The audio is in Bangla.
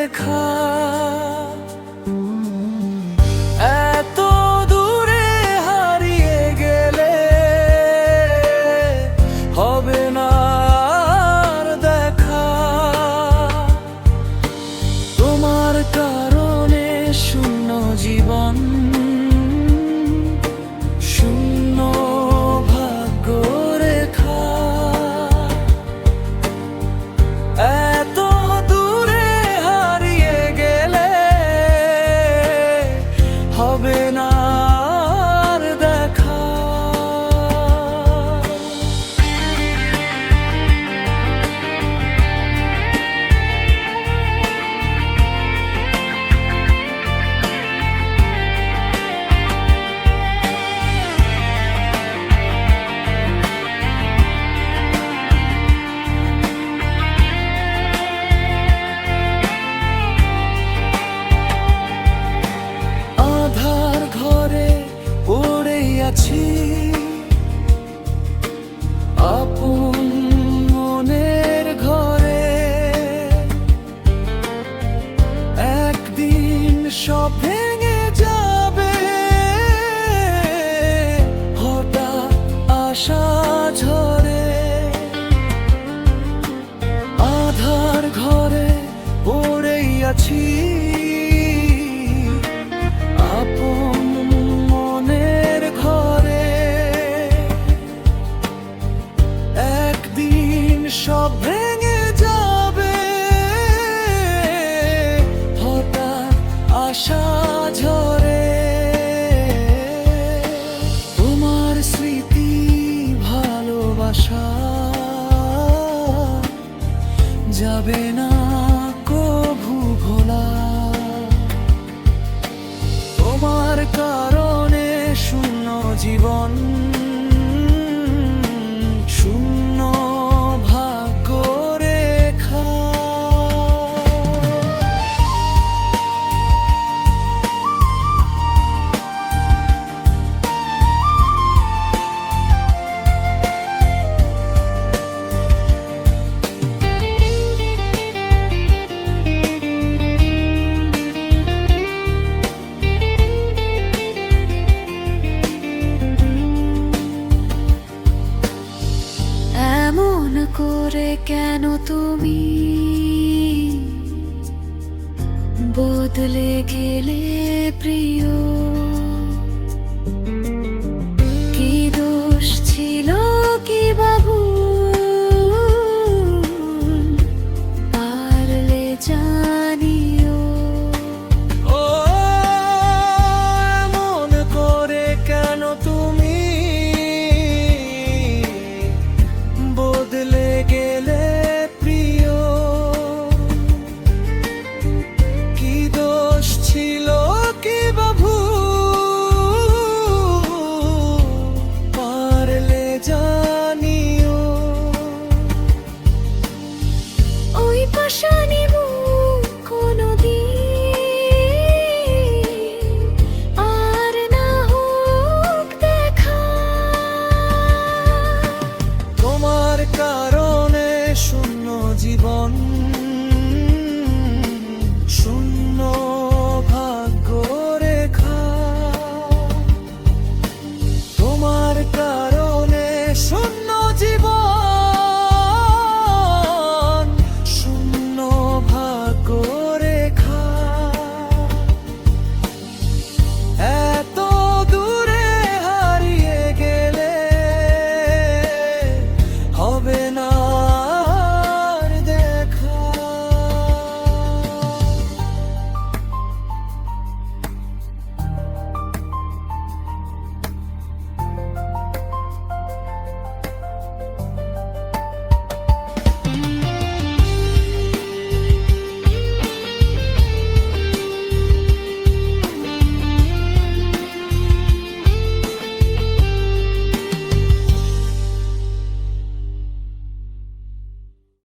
লেখা। এত দূরে হারিয়ে গেলে হবে না আর দেখা। তোমার কারণে শূন্য জীবন, শূন্য ভাগ্য রেখা। এত দূরে হারিয়ে গেলে হবে না আর দেখা। আধার ঘরে পড়ে আছি, আপন মনের ঘরে। একদিন সব ভেঙে যাবে, হঠাৎ আশা ঝরে। আধার ঘরে পড়েই আছি, আপন মনের ঘরে। একদিন সব ভেঙে যাবে, হঠাৎ আশা ঝরে। তোমার স্মৃতি ভালোবাসা যাবে না কভু ভোলা। তোমার কারণে শূন্য জীবন, শূন্য ভাগ্য রেখা। এমন করে কেন তুমি বদলে গেলে প্রিয়?